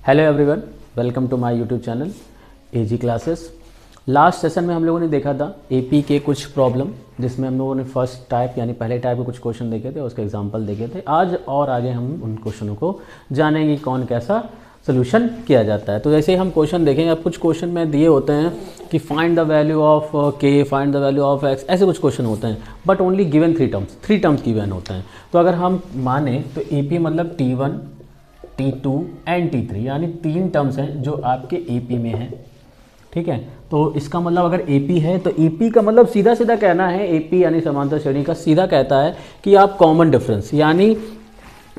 Hello everyone, welcome to my YouTube channel AG classes. Last session में हम लोगों ने देखा था एपी के कुछ प्रॉब्लम, जिसमें हम लोगों ने फर्स्ट टाइप यानी पहले टाइप के कुछ क्वेश्चन देखे थे, उसके एग्जांपल देखे थे। आज और आगे हम उन क्वेश्चनों को जानेंगे कौन कैसा सोल्यूशन किया जाता है। तो जैसे ही हम क्वेश्चन देखेंगे, अब कुछ क्वेश्चन में दिए होते हैं कि फाइंड द वैल्यू ऑफ के, find the value of x, ऐसे कुछ क्वेश्चन होते हैं, but only given three terms given होते हैं। तो अगर हम माने तो एपी मतलब T1, T2 एंड T3, यानी 3 टर्म्स हैं जो आपके एपी में हैं। ठीक है, तो इसका मतलब अगर एपी है तो एपी का मतलब सीधा सीधा कहना है, एपी यानी समांतर श्रेणी का सीधा कहता है कि आप कॉमन डिफरेंस, यानी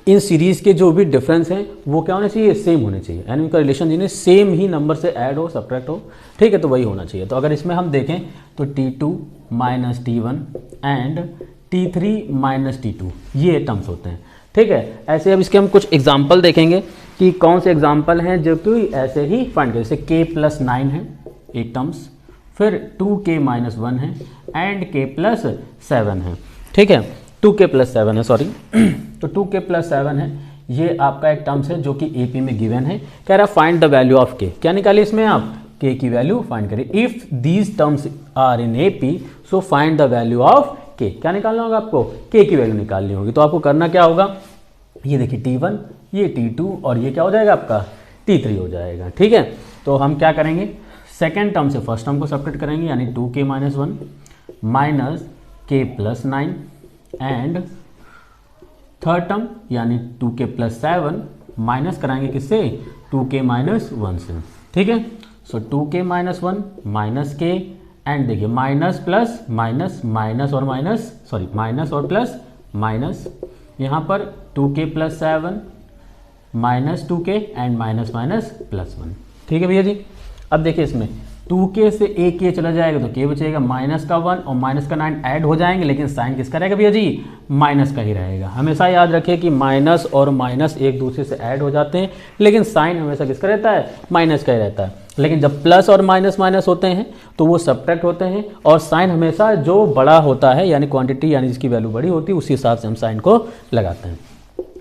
इन सीरीज़ के जो भी डिफरेंस हैं वो क्या होने चाहिए, सेम होने चाहिए, यानी उनका रिलेशन जिन्हें सेम ही नंबर से ऐड हो, सब्ट्रैक्ट हो। ठीक है, तो वही होना चाहिए। तो अगर इसमें हम देखें तो T2 minus T1 and T3 minus T2 ये टर्म्स होते हैं। ठीक है, ऐसे अब इसके हम कुछ एग्जाम्पल देखेंगे कि कौन से एग्जाम्पल हैं जो कि ऐसे ही फाइंड करें। जैसे k+9 है एक टर्म्स, फिर 2k-1 है एंड k+7 है। ठीक है, 2k+7 है, सॉरी तो 2k+7 है, ये आपका एक टर्म्स है जो कि एपी में गिवन है। कह रहा find the value of k, क्या निकालिए इसमें आप k की वैल्यू फाइंड करिए। If these terms are in AP so find the value of k। क्या निकालना होगा आपको, k की वैल्यू निकालनी होगी। तो आपको करना क्या होगा, ये देखिए T1, ये T2 और ये क्या हो जाएगा आपका T3 हो जाएगा। ठीक है, तो हम क्या करेंगे, सेकेंड टर्म से फर्स्ट टर्म को सब्ट्रैक्ट करेंगे, यानी 2k-1 minus k+9 and third term यानी 2k+7 माइनस कराएंगे किससे, 2k-1 से। ठीक है, सो 2k-1 माइनस k एंड देखिए माइनस प्लस माइनस, माइनस और माइनस, सॉरी माइनस और प्लस माइनस, यहाँ पर 2k+7 minus 2k and minus minus +1। ठीक है भैया जी, अब देखिए इसमें 2k से एक k चला जाएगा तो k बचेगा, -1 और -9 ऐड हो जाएंगे, लेकिन साइन किसका रहेगा भैया जी, माइनस का ही रहेगा। हमेशा याद रखिए कि माइनस और माइनस एक दूसरे से ऐड हो जाते हैं, लेकिन साइन हमेशा किसका रहता है, माइनस का ही रहता है। लेकिन जब प्लस और माइनस माइनस होते हैं तो वो सब्ट्रैक्ट होते हैं, और साइन हमेशा जो बड़ा होता है यानी क्वांटिटी यानी जिसकी वैल्यू बड़ी होती है उसी हिसाब से हम साइन को लगाते हैं।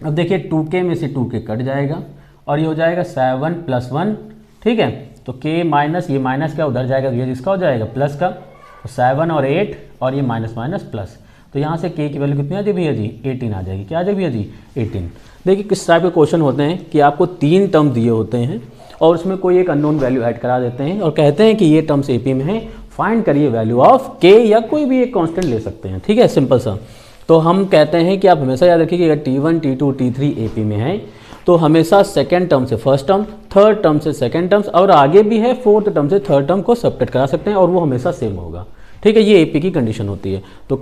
अब देखिए 2k में से 2k कट जाएगा और ये हो जाएगा 7+1। ठीक है, तो k माइनस, ये माइनस का उधर जाएगा, ये जिसका हो जाएगा प्लस का, तो 7 और 8 और ये माइनस माइनस प्लस, तो यहाँ से k की वैल्यू कितनी आ जाएगी भैया जी, 18 आ जाएगी। क्या आ जाएगी भैया जी, 18। देखिए किस टाइप के क्वेश्चन होते हैं कि आपको 3 टर्म दिए होते हैं और उसमें कोई एक अननोन वैल्यू ऐड करा देते हैं और कहते हैं कि ये टर्म्स एपी में है, फाइंड करिए वैल्यू ऑफ k, या कोई भी एक कांस्टेंट ले सकते हैं। ठीक है, सिंपल सा। तो हम कहते हैं कि आप हमेशा याद रखिए कि अगर T1, T2, T3 एपी में है तो हमेशा सेकंड टर्म से फर्स्ट टर्म, थर्ड टर्म से सेकंड टर्म्स और आगे भी है फोर्थ टर्म से थर्ड टर्म को सब्ट्रैक्ट करा सकते हैं और वो हमेशा सेम होगा। ठीक है, ये एपी की कंडीशन होती है। तो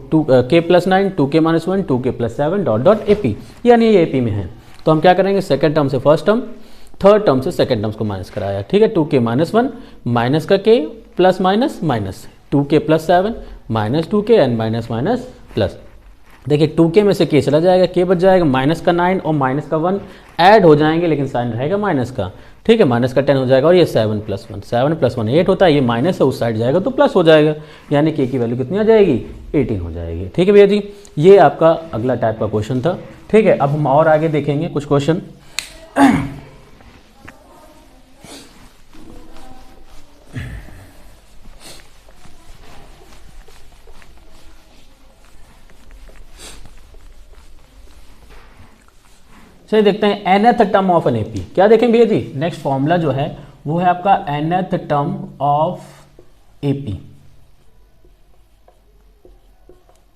k+9, 2k-1, 2k+7 dot dot AP, यानी ये एपी में है। तो हम क्या करेंगे, सेकंड टर्म से फर्स्ट टर्म, थर्ड टर्म से सेकंड टर्म्स को माइनस कराया। ठीक है, 2k-1 माइनस का k plus minus minus, 2k+7 minus 2k and minus minus plus. देखिए 2k में से k चला जाएगा, k बच जाएगा, माइनस का 9 और माइनस का 1 ऐड हो जाएंगे, लेकिन साइन रहेगा माइनस का। ठीक है, माइनस का 10 हो जाएगा और ये 7+1, 7+1 8 होता है, ये माइनस है, उस साइड जाएगा तो प्लस हो जाएगा, यानी k की वैल्यू कितनी आ जाएगी, 18 हो जाएगी। ठीक है भैया जी, ये आपका अगला टाइप का क्वेश्चन था। ठीक है, अब हम और आगे देखेंगे कुछ क्वेश्चन। चलिए देखते हैं nth term of an AP. क्या देखें भैया जी, नेक्स्ट फॉर्मूला जो है वो है आपका nth टर्म ऑफ एपी।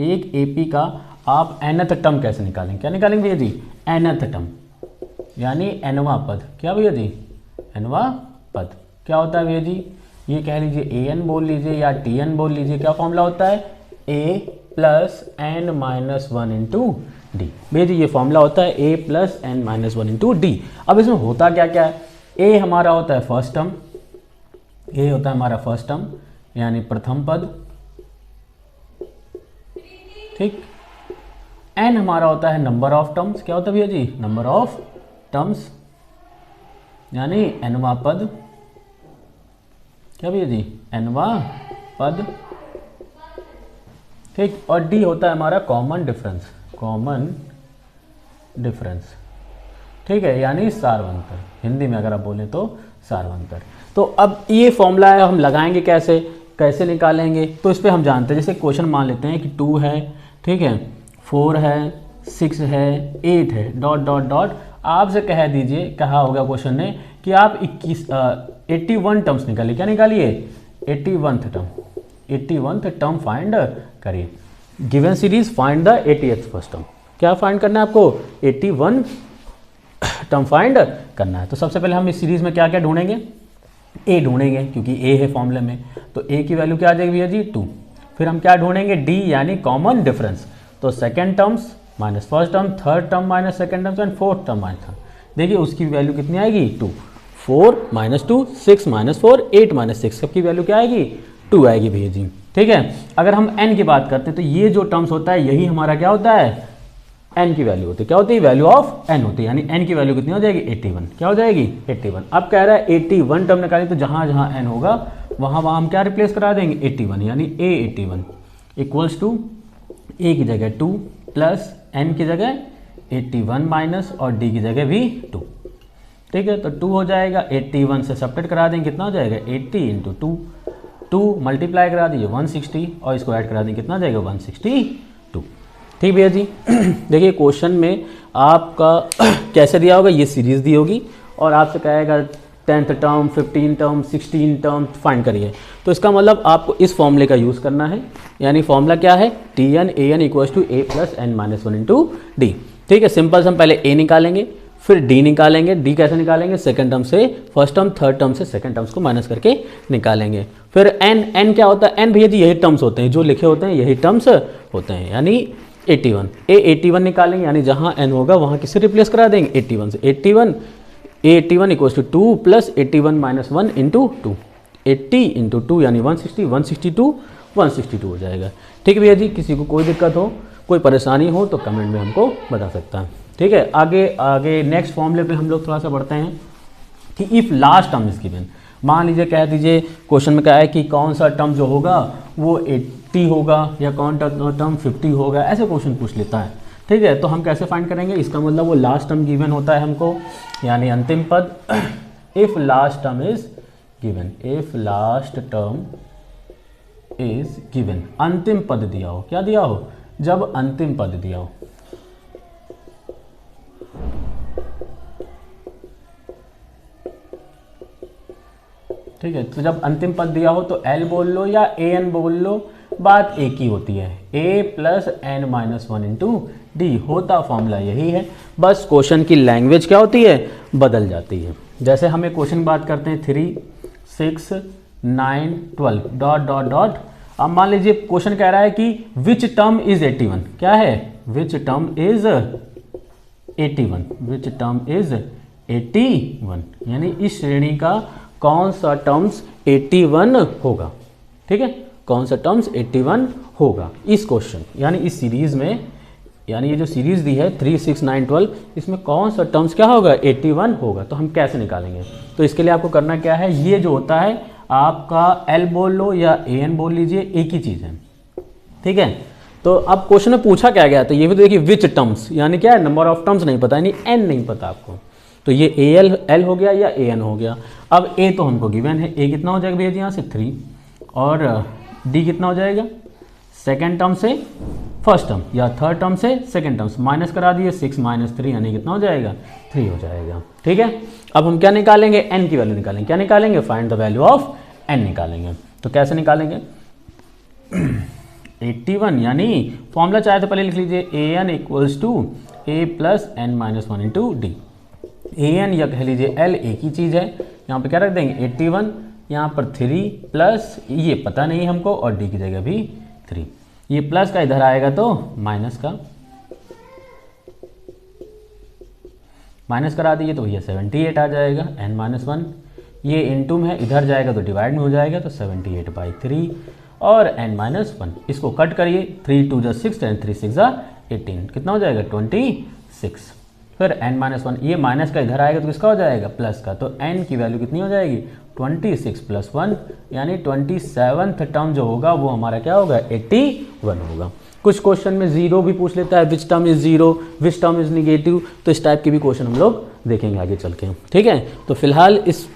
एक एपी का आप nth टर्म कैसे निकालेंगे, क्या निकालेंगे भैया जी, nth टर्म यानी nवां पद। क्या भैया जी, nवां पद क्या होता है भैया जी, ये कह लीजिए an बोल लीजिए या tn बोल लीजिए। क्या फॉर्मूला होता है, a+n-1 इंटू डी। भैया जी ये फॉर्मूला होता है a+n-1 इंटू डी। अब इसमें होता क्या क्या है, a हमारा होता है फर्स्ट टर्म, a होता है हमारा फर्स्ट टर्म यानी प्रथम पद। ठीक, n हमारा होता है नंबर ऑफ टर्म्स। क्या होता है भैया जी, नंबर ऑफ टर्म्स यानी nवां पद। क्या भैया जी, nवां पद। ठीक, और डी होता है हमारा कॉमन डिफरेंस, कॉमन डिफरेंस। ठीक है, यानी सार्वंतर, हिंदी में अगर आप बोलें तो सार्वंतर। तो अब ये फॉर्मूला है, हम लगाएंगे कैसे, कैसे निकालेंगे, तो इस पर हम जानते हैं। जैसे क्वेश्चन मान लेते हैं कि 2 है, ठीक है, 4 है, 6 है, 8 है, डॉट डॉट डॉट। आपसे कह दीजिए, कहा होगा क्वेश्चन ने कि आप 81 टर्म्स निकालिए। क्या निकालिए? 81th टर्म फाइंड करिए। Given series find the 80th first term. क्या फाइंड करना है आपको? 81 टर्म फाइंड करना है। तो सबसे पहले हम इस सीरीज में क्या क्या ढूंढेंगे? ए ढूंढेंगे, क्योंकि ए है फॉर्मूले में, तो ए की वैल्यू क्या आ जाएगी भैया जी? 2। फिर हम क्या ढूंढेंगे? डी, यानी कॉमन डिफरेंस। तो second terms minus first term, third term minus second terms and fourth term minus third. देखिए उसकी वैल्यू कितनी आएगी? 2। 4 - 2, 6 - 4, 8 - 6, सबकी वैल्यू क्या आएगी? 2 आएगी भैया जी। ठीक है, अगर हम n की बात करते हैं तो ये जो टर्म्स होता है यही हमारा क्या होता है? n की वैल्यू होती है। क्या होती है? वैल्यू ऑफ n होती है, यानी n की वैल्यू कितनी हो जाएगी? 81। क्या हो जाएगी? 81। अब कह रहा है 81 टर्म निकालिए, तो जहां जहां n होगा वहां वहां हम क्या रिप्लेस करा देंगे? 81, यानी a 81 इक्वल्स टू a की जगह 2 प्लस n की जगह 81 माइनस और d की जगह भी 2। ठीक है, तो 2 हो जाएगा, 81 से सब्ट्रैक्ट करा देंगे, कितना हो जाएगा? 80 × 2, 2 मल्टीप्लाई करा दीजिए 160 और इसको ऐड करा देंगे, कितना हो जाएगा? 162। ठीक भैया जी। देखिए क्वेश्चन में आपका कैसे दिया होगा? ये सीरीज दी होगी और आपसे कहेगा 10th term, 15 term, 16 term find करिए। तो इसका मतलब आपको इस फॉर्मूले का यूज़ करना है, यानी फॉर्मूला क्या है? Tn An = a + n - 1 × d। ठीक है, सिंपल से हम पहले a निकालेंगे, फिर d निकालेंगे। d कैसे निकालेंगे? सेकंड टर्म से फर्स्ट टर्म, थर्ड टर्म से सेकंड टर्म्स को माइनस करके निकालेंगे। फिर n क्या होता है? n भैया जी यही टर्म्स होते हैं, जो लिखे होते हैं यही टर्म्स होते हैं, यानी 81। a 81 निकालेंगे, यानी जहाँ n होगा वहाँ किससे रिप्लेस करा देंगे? 81 से। 81 a 81 = 2 + 81 - 1 × 2, 80 × 2 यानी 160, 162 162 हो जाएगा। ठीक है भैया जी, किसी को कोई दिक्कत हो, कोई परेशानी हो तो कमेंट में हमको बता सकता है। ठीक है, आगे नेक्स्ट फॉर्मूले पे हम लोग थोड़ा सा बढ़ते हैं कि if last term is given. मान लीजिए, कह दीजिए क्वेश्चन में क्या है कि कौन सा टर्म जो होगा वो 80 होगा या कौन टर्म 50 होगा, ऐसे क्वेश्चन पूछ लेता है। ठीक है, तो हम कैसे फाइंड करेंगे? इसका मतलब वो लास्ट टर्म गिवन होता है हमको, यानी अंतिम पद। If last term is given, if last term is given, अंतिम पद दिया हो। क्या दिया हो? जब अंतिम पद दिया हो। ठीक है, तो जब अंतिम पद दिया हो तो L बोल लो या an बोल लो, बात एक ही होती है। a + n - 1 × d होता फॉर्मूला यही है, बस क्वेश्चन की लैंग्वेज क्या होती है? बदल जाती है। जैसे हम एक क्वेश्चन बात करते हैं 3, 6, 9, 12 डॉट डॉट डॉट। अब मान लीजिए क्वेश्चन कह रहा है कि विच टर्म इज 81। क्या है? Which term is 81, which term is 81, यानी इस श्रेणी का कौन सा टर्म्स 81 होगा। ठीक है, कौन सा टर्म्स 81 होगा इस क्वेश्चन, यानी इस सीरीज में, यानी ये जो सीरीज दी है 3, 6, 9, 12, इसमें कौन सा टर्म्स क्या होगा? 81 होगा। तो हम कैसे निकालेंगे? तो इसके लिए आपको करना क्या है? ये जो होता है आपका L बोल लो या an बोल लीजिए, एक ही चीज़ है। ठीक है, तो अब क्वेश्चन में पूछा क्या गया? तो ये भी देखिए विच टर्म्स, यानी क्या है? नंबर ऑफ टर्म्स नहीं पता, यानी n नहीं पता आपको, तो ये L हो गया या an हो गया। अब a तो हमको गिवन है, a कितना हो जाएगा भैया जी? यहाँ से 3, और d कितना हो जाएगा? सेकेंड टर्म से फर्स्ट टर्म या थर्ड टर्म से सेकेंड टर्म माइनस करा दिए, 6 - 3 यानी कितना हो जाएगा? 3 हो जाएगा। ठीक है, अब हम क्या निकालेंगे? n की वैल्यू निकालेंगे। क्या निकालेंगे? Find the value of n निकालेंगे। तो कैसे निकालेंगे? 81, यानी फॉर्मूला चाहे तो पहले लिख लीजिए, an = a + n - 1 × d। an या कह लीजिए L एक ही चीज़ है, यहाँ पे क्या रख देंगे? 81, यहाँ पर 3 प्लस ये पता नहीं हमको, और d की जगह भी 3। ये प्लस का इधर आएगा तो माइनस का, माइनस करा दिए तो भैया 78 आ जाएगा, n - 1। ये इनटू में है, इधर जाएगा तो डिवाइड में हो जाएगा, तो 78/3 और n - 1। इसको कट करिए, 3 2 = 6 and 3 6 = 18, कितना हो जाएगा? 26। फिर n - 1, ये माइनस का इधर आएगा तो किसका हो जाएगा? प्लस का, तो n की वैल्यू कितनी हो जाएगी? 26 + 1, यानी 27th टर्म जो होगा वो हमारा क्या होगा? 81 होगा। कुछ क्वेश्चन में 0 भी पूछ लेता है, which term is 0, which term is negative, तो इस टाइप के भी क्वेश्चन हम लोग देखेंगे आगे चल के हम, ठीक है। तो फिलहाल इस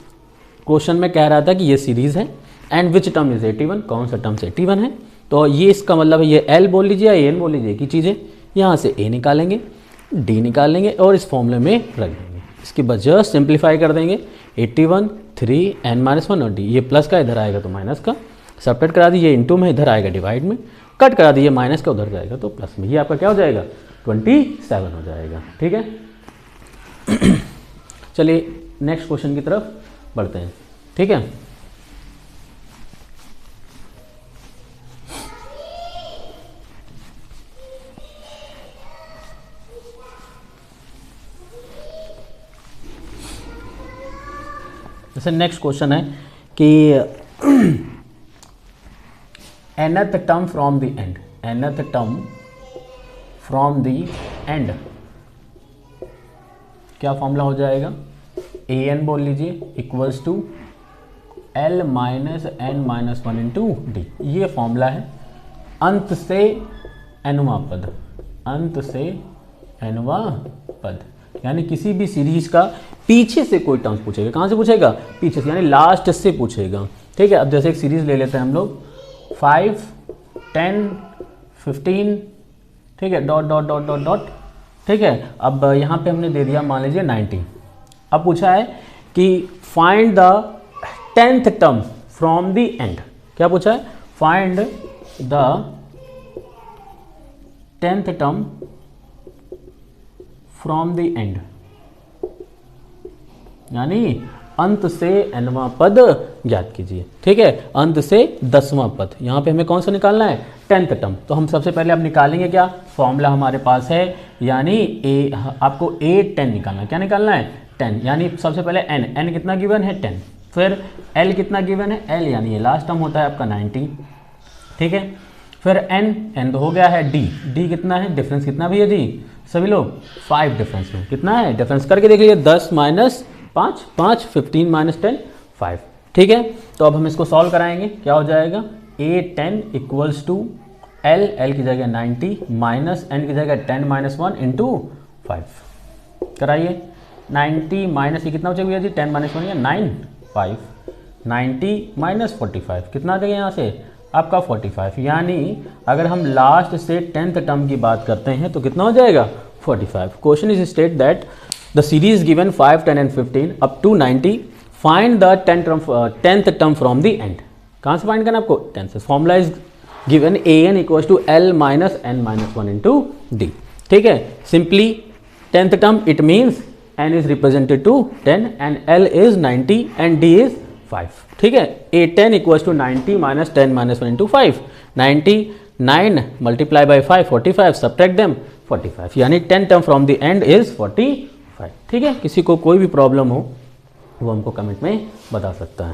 क्वेश्चन में कह रहा था कि ये सीरीज़ है एंड विच टर्म इज 81, कौन सा टर्म 81 है। तो ये इसका मतलब है ये L बोल लीजिए या N बोल लीजिए की चीज़ है। यहाँ से A निकालेंगे, D निकालेंगे और इस फॉर्मूले में रख देंगे। इसकी वजह सिंप्लीफाई कर देंगे 81, 3, n-1 और D। ये प्लस का इधर आएगा तो माइनस का, सब्ट्रैक्ट करा दीजिए, इंटू में इधर आएगा डिवाइड में, कट करा दीजिए माइनस का उधर जाएगा तो प्लस में। ये आपका क्या हो जाएगा 27 हो जाएगा, ठीक है। चलिए नेक्स्ट क्वेश्चन की तरफ बढ़ते हैं, ठीक है। जैसे नेक्स्ट क्वेश्चन है कि nth term from the end, nth term from the end क्या फॉर्मूला हो जाएगा, an बोल लीजिए equals to L minus n-1 into d. ये फॉर्मूला है अंत से nवां पद, अंत से nवां पद, यानी किसी भी सीरीज का पीछे से कोई टर्म्स पूछेगा। कहाँ से पूछेगा, पीछे से, यानी लास्ट से पूछेगा, ठीक है। अब जैसे एक सीरीज ले लेते हैं हम लोग 5, 10, 15, ठीक है, dot dot dot dot dot, ठीक है। अब यहाँ पे हमने दे दिया मान लीजिए 90। अब पूछा है कि find the 10th term from the end. क्या पूछा है, find the 10th term from the and, यानी अंत से nवां पद ज्ञात कीजिए, ठीक है। अंत से 10वां पद, यहाँ पे हमें कौन सा निकालना है, 10th टर्म। तो हम सबसे पहले अब निकालेंगे क्या, फॉर्मूला हमारे पास है, यानी आपको A10 निकालना है। क्या निकालना है, 10, यानी सबसे पहले n कितना गिवन है 10, फिर L कितना गिवन है L, यानी ये लास्ट टर्म होता है आपका 90, ठीक है। फिर n तो हो गया है D कितना है, डिफरेंस कितना भी है जी सभी लोग 5 डिफरेंस में, कितना है डिफरेंस करके देख लीजिए, 10 माइनस 5, 15 माइनस 10, 5, ठीक है। तो अब हम इसको सॉल्व कराएंगे, क्या हो जाएगा, A10 इक्वल्स टू L की जगह 90 माइनस n की जगह 10-1 इंटू 5 कराइए। 90 माइनस ये कितना बचेगा भैया जी, 10 माइनस 1 9, 5, 90 माइनस 45 कितना आ जाएगा यहाँ से आपका 45, यानी अगर हम लास्ट से 10th टर्म की बात करते हैं तो कितना हो जाएगा 45। Question is state that the series given 5, 10 and 15 up to 90, find the 10th term from the end. कहाँ से फाइंड करना आपको, 10 से। Formula is given an equals to L minus n-1 into d, ठीक है। Simply 10th term it means n is represented to 10 and L is 90 and D is 5, ठीक है। A10 equals to 90 minus 10 minus 1 into 5, 99 multiply by 5, 45, subtract them 45, यानी 10 term from the end is 45, ठीक है। किसी को कोई भी प्रॉब्लम हो वो हमको कमेंट में बता सकता है।